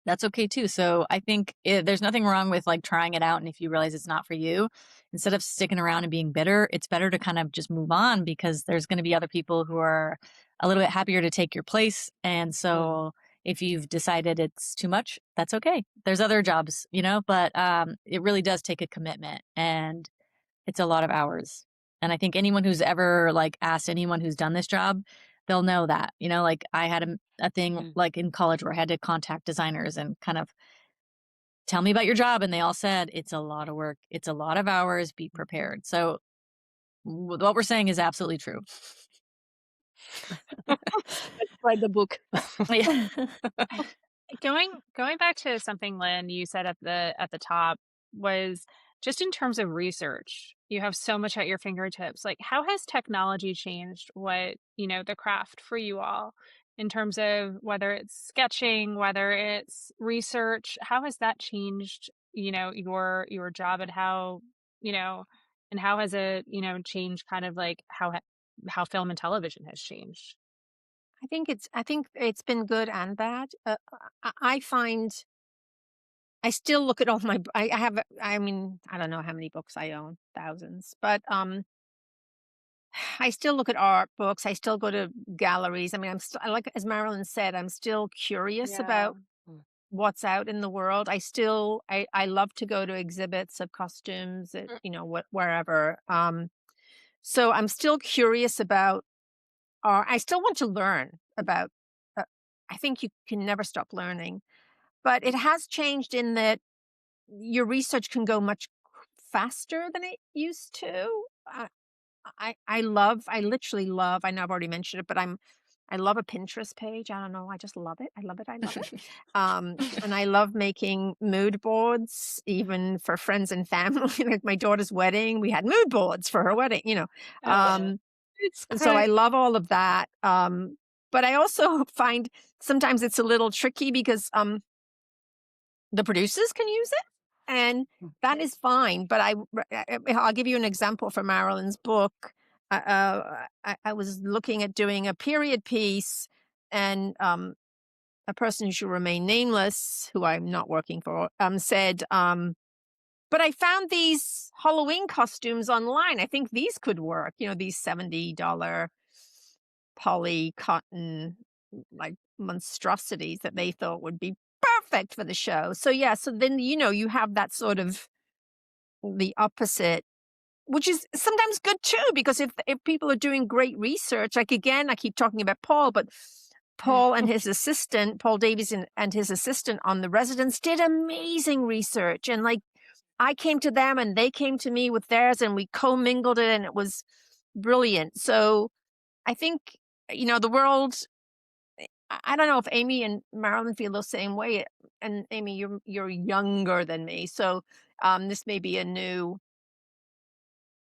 that's okay too. So I think there's nothing wrong with like trying it out. And if you realize it's not for you, instead of sticking around and being bitter, it's better to kind of just move on, because there's going to be other people who are a little bit happier to take your place. And so if you've decided it's too much, that's okay. There's other jobs, but it really does take a commitment, and it's a lot of hours. And I think anyone who's ever like asked anyone who's done this job, they'll know that, like I had a thing like in college where I had to contact designers and kind of tell me about your job. And they all said, it's a lot of work. It's a lot of hours. Be prepared. So what we're saying is absolutely true. Let's write the book. Yeah. Going back to something, Lyn, you said at the top, was just in terms of research. You have so much at your fingertips. Like, how has technology changed what, the craft for you all, in terms of whether it's sketching, whether it's research? How has that changed, your job, and how, and how has it, changed kind of like how film and television has changed? I think it's been good and bad. I find I still look at all my. I have. I don't know how many books I own, thousands, but I still look at art books. I still go to galleries. Like as Marylin said, I'm still curious about what's out in the world. I love to go to exhibits of costumes at wherever. So I'm still curious about. I still want to learn about. I think you can never stop learning. But it has changed in that your research can go much faster than it used to. I literally love, I know I've already mentioned it, but I love a Pinterest page. I don't know. I just love it. I love it. I love it. And I love making mood boards, even for friends and family. Like my daughter's wedding, we had mood boards for her wedding, and so I love all of that. But I also find sometimes it's a little tricky because, the producers can use it, and that is fine. But I'll give you an example from Marylin's book. I was looking at doing a period piece, and a person who should remain nameless, who I'm not working for, said, but I found these Halloween costumes online. I think these could work. These $70 poly cotton like monstrosities that they thought would be perfect for the show. So so then you have that sort of the opposite, which is sometimes good too, because if people are doing great research, like again I keep talking about Paul, but Paul and his assistant, Paul Davies and his assistant on The Residence did amazing research, and like I came to them and they came to me with theirs, and we commingled it, and it was brilliant. So I think the world, I don't know if Amy and Marylin feel the same way. And Amy, you're younger than me, so this may be a new.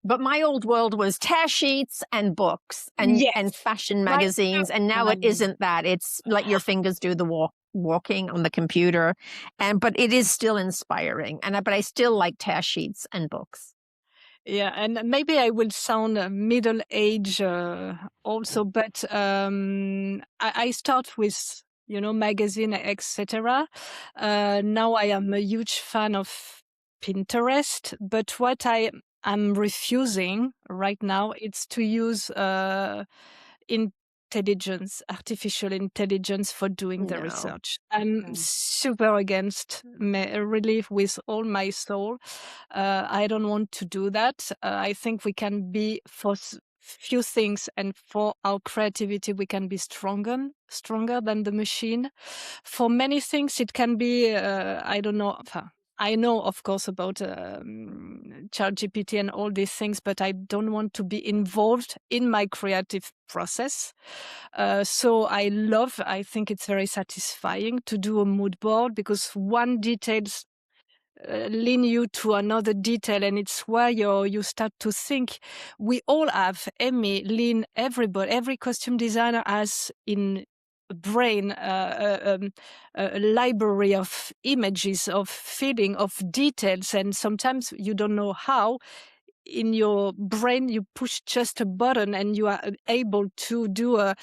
But my old world was tear sheets and books and fashion magazines, and now it isn't that. It's let your fingers do the walking on the computer, but it is still inspiring. But I still like tear sheets and books. Yeah, and maybe I will sound middle age also, but I start with magazine, etc. Now I am a huge fan of Pinterest, but what I'm refusing right now is to use in artificial intelligence for doing the No. research. I'm super against, really with all my soul. I don't want to do that. I think we can be for few things, and for our creativity, we can be stronger than the machine. For many things, it can be, I don't know. I know, of course, about ChatGPT and all these things, but I don't want to be involved in my creative process. So I think it's very satisfying to do a mood board, because one detail lead you to another detail, and it's where you start to think. We all have, Amy, Lyn, everybody, every costume designer has in brain a library of images, of feeling, of details, and sometimes you don't know how. In your brain, you push just a button and you are able to do a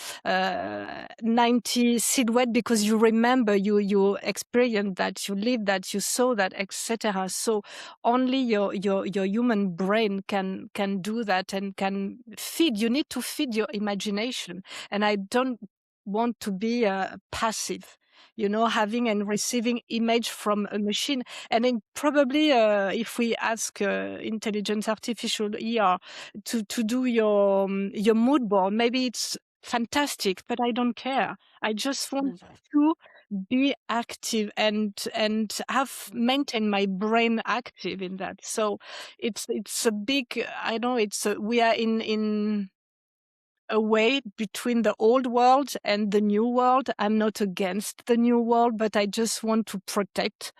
90 silhouette, because you remember, you experienced that, you lived that, you saw that, etc. So only your human brain can do that, and can feed. You need to feed your imagination, and I don't want to be passive, having and receiving image from a machine. And then probably if we ask intelligence artificial ER to do your mood board, maybe it's fantastic, but I don't care. I just want to be active and maintain my brain active in that. So it's a big, I know we are in a way between the old world and the new world. I'm not against the new world, but I just want to protect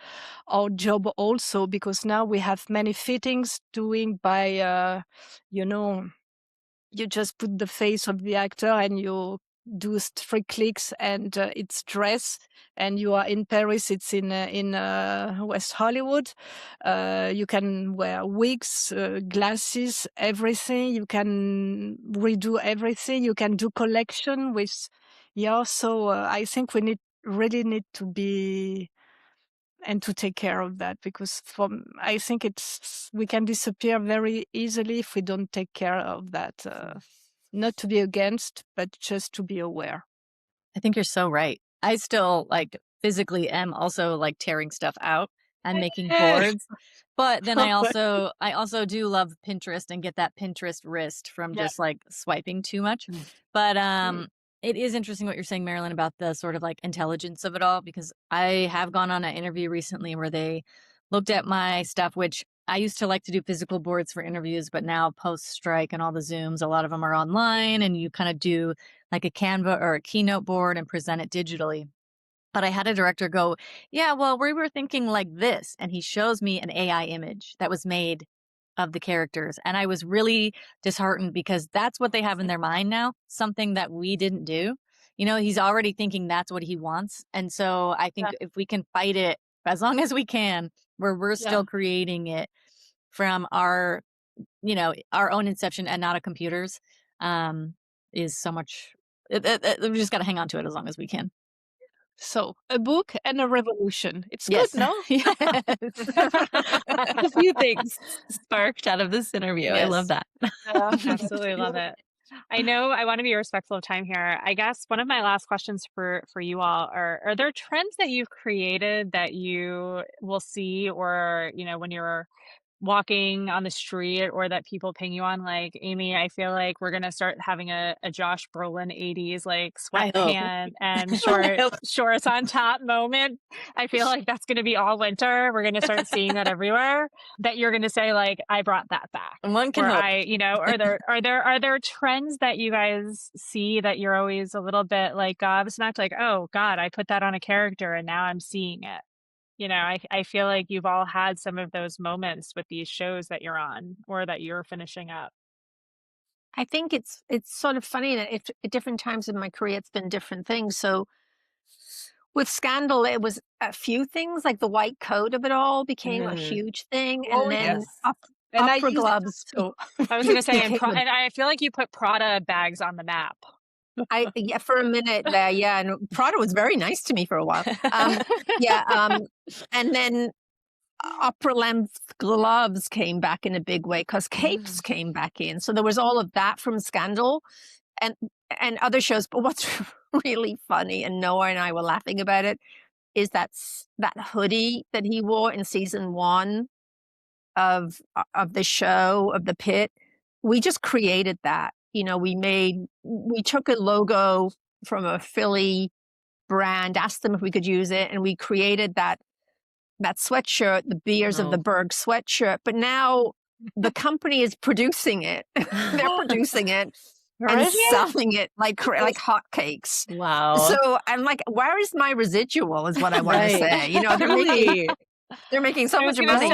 our job also, because now we have many fittings doing by, you just put the face of the actor and you do 3 clicks and it's dressed, and you are in Paris, it's in West Hollywood. You can wear wigs, glasses, everything. You can redo everything. You can do collection with, so I think we really need to be and to take care of that, because I think we can disappear very easily if we don't take care of that. Not to be against, but just to be aware. I think you're so right. I still physically am also tearing stuff out and making boards. But then I also do love Pinterest and get that Pinterest wrist from just swiping too much. But it is interesting what you're saying, Marylin, about the sort of intelligence of it all, because I have gone on an interview recently where they looked at my stuff, which I used to like to do physical boards for interviews, but now post-strike and all the Zooms, a lot of them are online, and you kind of do a Canva or a Keynote board and present it digitally. But I had a director go, yeah, well, we were thinking like this. And he shows me an AI image that was made of the characters. And I was really disheartened, because that's what they have in their mind now, something that we didn't do. He's already thinking that's what he wants. And so I think if we can fight it as long as we can, where we're still creating it from our own inception and not a computer's, is so much, we just got to hang on to it as long as we can. So a book and a revolution. It's Yes. good, no? Yes. A few things sparked out of this interview. I love that. Absolutely love it. I know I want to be respectful of time here. I guess one of my last questions for you all are there trends that you've created that you will see, or, when you're walking on the street, or that people ping you on? Like, Amy, I feel like we're gonna start having a Josh Brolin 80s sweatpant and shorts on top moment. I feel like that's gonna be all winter. We're gonna start seeing that everywhere. That you're gonna say I brought that back. One can hope. Are there trends that you guys see that you're always a little bit gobsmacked, oh God, I put that on a character and now I'm seeing it? I feel like you've all had some of those moments with these shows that you're on or that you're finishing up. I think it's sort of funny that at different times in my career, it's been different things. So with Scandal, it was a few things, like the white coat of it all became a huge thing. And then opera gloves. I was going to say, and I feel like you put Prada bags on the map. For a minute there, and Prada was very nice to me for a while. And then opera length gloves came back in a big way because capes came back in. So there was all of that from Scandal. and other shows. But what's really funny, and Noah and I were laughing about it, is that hoodie that he wore in season 1 of the show, of The Pit. We just created that. We took a logo from a Philly brand, asked them if we could use it, and we created that sweatshirt, the Beers of the Berg sweatshirt. But now the company is producing it. They're producing it and selling it like hotcakes. Wow. So I'm like, where is my residual? Is what I want to say. They're making so much money.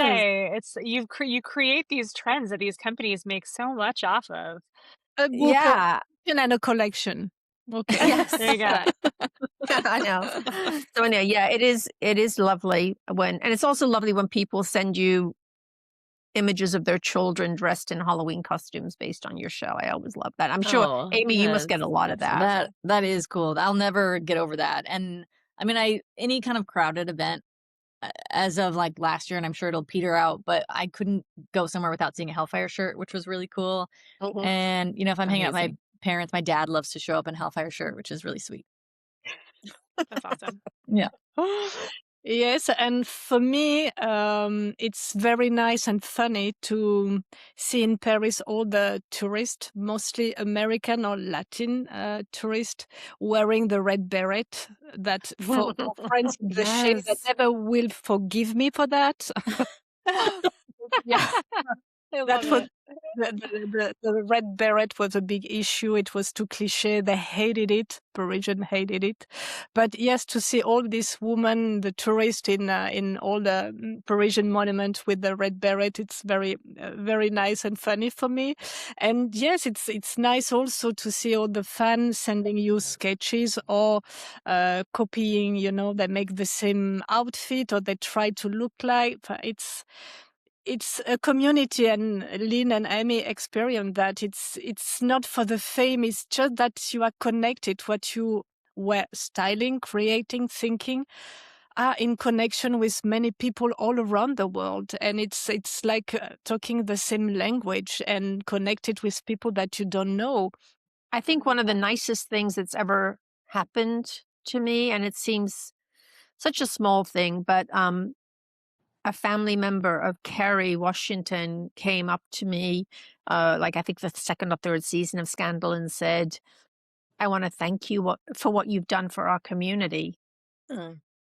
It's you create these trends that these companies make so much off of. A book and a collection. Okay. Yes. There you go. I know. So anyway, yeah, it is lovely and it's also lovely when people send you images of their children dressed in Halloween costumes based on your show. I always love that. I'm sure, Amy, you must get a lot of that. That is cool. I'll never get over that. And I mean, any kind of crowded event as of like last year, and I'm sure it'll peter out, but I couldn't go somewhere without seeing a Hellfire shirt, which was really cool. Mhm. And, if I'm hanging out with my parents, my dad loves to show up in a Hellfire shirt, which is really sweet. That's awesome. Yeah. Yes, and for me, it's very nice and funny to see in Paris all the tourists, mostly American or Latin tourists, wearing the red beret. That for friends in the shade that never will forgive me for that. Yeah. That was the red beret was a big issue. It was too cliche. They hated it. Parisian hated it. But yes, to see all these women, the tourists in all the Parisian monuments with the red beret, it's very very nice and funny for me. And yes, it's nice also to see all the fans sending you sketches or copying. They make the same outfit or they try to look like. It's a community, and Lyn and Amy experience that. It's not for the fame, it's just that you are connected. What you were styling, creating, thinking are in connection with many people all around the world. And it's like talking the same language and connected with people that you don't know. I think one of the nicest things that's ever happened to me, and it seems such a small thing, but a family member of Kerry Washington came up to me, I think the second or third season of Scandal, and said, "I want to thank you for what you've done for our community."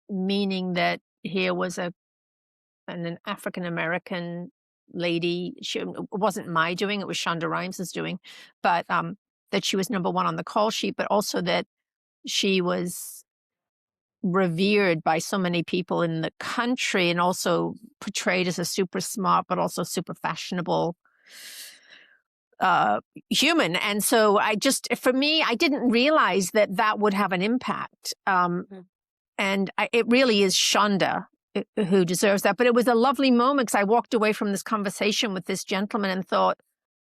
Meaning that here was an African American lady. It wasn't my doing; it was Shonda Rhimes' doing, but that she was number 1 on the call sheet, but also that she was revered by so many people in the country and also portrayed as a super smart but also super fashionable human. And so for me, I didn't realize that would have an impact. And it really is Shonda who deserves that. But it was a lovely moment because I walked away from this conversation with this gentleman and thought,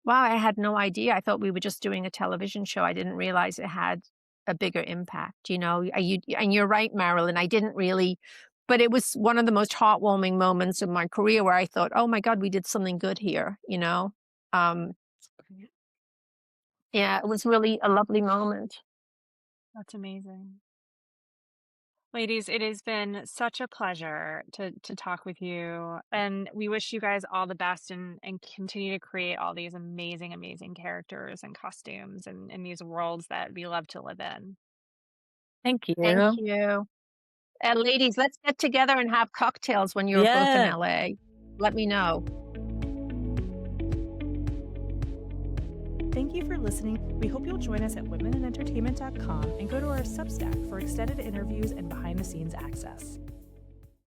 wow, I had no idea. I thought we were just doing a television show. I didn't realize it had a bigger impact, and you're right, Marylin. I didn't really, but it was one of the most heartwarming moments of my career where I thought, oh my God, we did something good here, Yeah, it was really a lovely moment. That's amazing. Ladies, it has been such a pleasure to talk with you, and we wish you guys all the best and continue to create all these amazing, amazing characters and costumes and in these worlds that we love to live in. Thank you. Thank you. And ladies, let's get together and have cocktails when you're both in LA. Let me know. Thank you for listening. We hope you'll join us at womenandentertainment.com and go to our Substack for extended interviews and behind-the-scenes access.